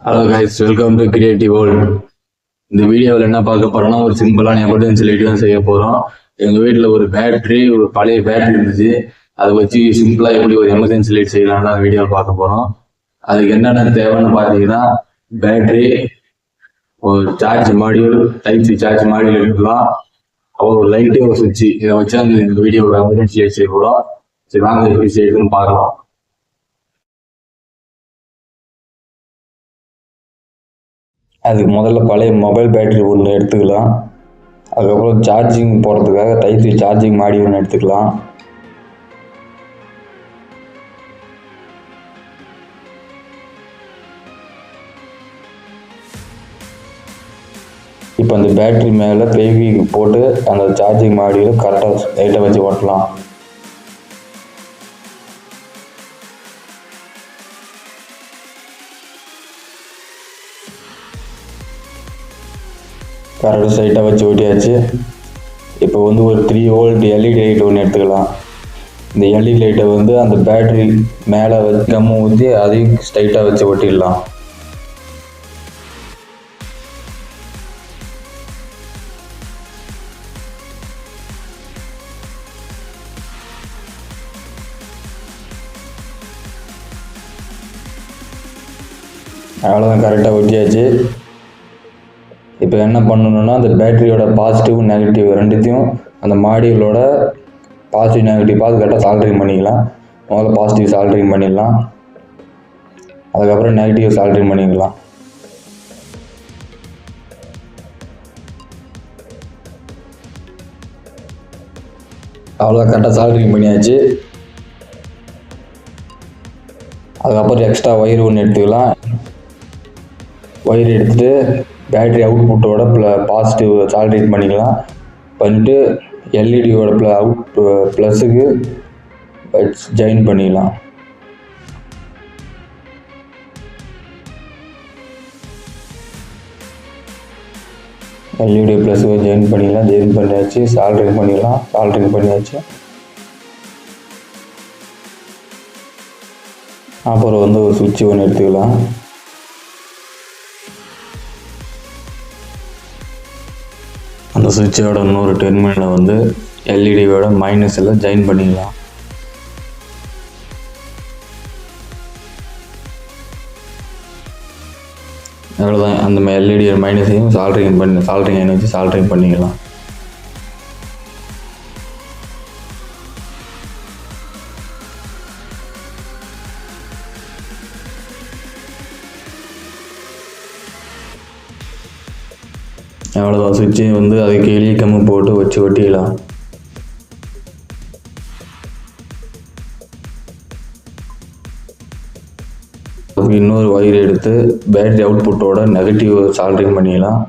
Hello guys, welcome to creative world. இந்த வீடியோவில் என்ன பார்க்க போறோம்னா, ஒரு சிம்பிளான எமர்ஜென்சி லைட் தான் செய்ய போகிறோம். எங்கள் வீட்டில் ஒரு பழைய பேட்டரி இருந்துச்சு. அதை வச்சு சிம்பிளாக எப்படி ஒரு எமர்ஜென்சி லைட் செய்யலாம்னு அந்த வீடியோவில் பார்க்க போகிறோம். அதுக்கு என்னென்ன தேவைன்னு பார்த்தீங்கன்னா, பேட்டரி, ஒரு charge module, type C charge module எடுக்கலாம், அப்புறம் ஒரு லைட்டு, ஒரு சுவிட்சு. இதை வச்சு அந்த வீடியோவில் எமர்ஜென்சி லைட் செய்ய போகிறோம். சரி, வாங்க எப்படி செய்யணும்னு பார்க்கலாம். அதுக்கு முதல்ல பழைய மொபைல் பேட்டரி ஒன்று எடுத்துக்கலாம். அதுக்கப்புறம் சார்ஜிங் போகிறதுக்காக டைப் சி சார்ஜிங் மாடி ஒன்று எடுத்துக்கலாம். இப்போ அந்த பேட்டரி மேலே ஃபெவிக்விக் போட்டு அந்த சார்ஜிங் மாடியில் கரெக்டாக லைட்டை வச்சு ஓட்டலாம். கரெக்டாக ஸ்ட்ரைட்டாக வச்சு ஓட்டியாச்சு. இப்போ ஒரு 3 வோல்ட் எல்இடி லைட் ஒன்று எடுத்துக்கலாம். இந்த எல்இடி லைட்டை அந்த பேட்டரி மேலே வச்சு கம்மு ஊற்றி அதையும் ஸ்ட்ரைட்டாக வச்சு ஓட்டிடலாம். அவ்வளோதான், கரெக்டாக ஒட்டியாச்சு. இப்போ என்ன பண்ணணும்னா, அந்த பேட்டரியோட பாசிட்டிவ் நெகட்டிவ் ரெண்டுத்தையும் அந்த மாடியூலோட பாசிட்டிவ் நெகட்டிவ் பார்த்து கரெக்டாக சால்ட்ரிங் பண்ணிக்கலாம். முதல்ல பாசிட்டிவ் சால்ட்ரிங் பண்ணிடலாம், அதுக்கப்புறம் நெகட்டிவ் சால்ட்ரிங் பண்ணிக்கலாம். அவ்வளோதான், கரெக்டாக சால்ட்ரிங் பண்ணியாச்சு. அதுக்கப்புறம் எக்ஸ்ட்ரா ஒயர் ஒன்று எடுத்துக்கலாம். ஒயர் எடுத்துகிட்டு பேட்டரி அவுட்புட்டோட பாசிட்டிவ் சால்ட்ரிங் பண்ணிக்கலாம். பண்ணிட்டு எல்இடியோட ப்ளஸுக்கு ஜாயின் பண்ணிக்கலாம். எல்இடி ப்ளஸுக்கு ஜாயின் பண்ணியாச்சு. சால்ட்ரிங் பண்ணியாச்சு. அப்புறம் ஒரு சுவிட்ச் ஒன்று எடுத்துக்கலாம். அந்த சுவிட்சோட இன்னொரு டெர்மினலை எல்இடியோட மைனஸில் ஜாயின் பண்ணிக்கலாம். அவ்வளோதான், அந்த எல்இடியோட மைனஸையும் சால்ட்ரிங் பண்ணிக்கலாம். அவ்வளோதான், சுவிட்சு அதுக்கு எளிய கம்மு போட்டு வச்சு ஒட்டிக்கலாம். அதுக்கு இன்னொரு ஒயர் எடுத்து பேட்டரி அவுட்புட்டோட நெகட்டிவ் சால்ட்ரிங் பண்ணிக்கலாம்.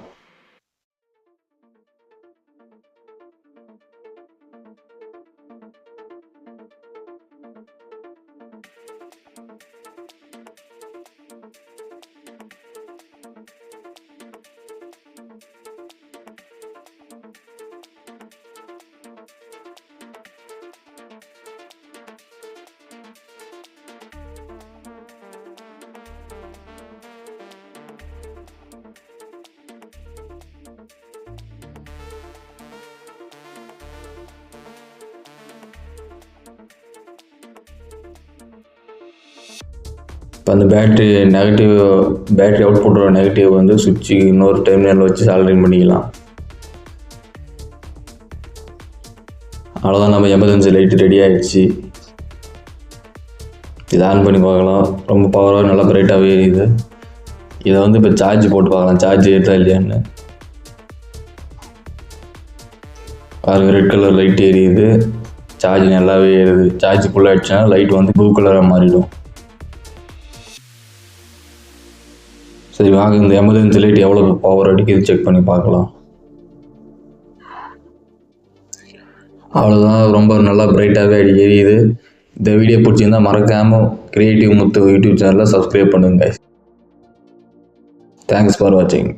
இப்போ அந்த பேட்டரி அவுட்புட்டோட நெகட்டிவ் சுவிட்சு இன்னொரு டெர்மினல் வச்சு சால்ட்ரிங் பண்ணிக்கலாம். அவ்வளோதான், நம்ம எமர்ஜென்சி லைட்டு ரெடி ஆகிடுச்சு. இதை ஆன் பண்ணி பார்க்கலாம். ரொம்ப பவராக நல்லா பிரைட்டாகவே எரியுது. இதை இப்போ சார்ஜ் போட்டு பார்க்கலாம், சார்ஜ் ஏற்றா இல்லையான்னு. பாருங்க, ரெட் கலர் லைட் எரியுது, சார்ஜ் நல்லாவே ஏறுது. சார்ஜ் ஃபுல் ஆகிடுச்சுன்னா லைட் ப்ளூ கலராக மாறிடும். சரி, வாங்க இந்த எமர்ஜென்சி லைட் எவ்வளோ பவர் அடிக்குது செக் பண்ணி பார்க்கலாம். அவ்வளோதான், ரொம்ப நல்லா பிரைட்டாகவே எரியுது. இந்த வீடியோ பிடிச்சிருந்தா மறக்காமல் கிரியேட்டிவ் முத்து யூடியூப் சேனலை சப்ஸ்கிரைப் பண்ணுங்க. தேங்க்ஸ் ஃபார் வாட்சிங்.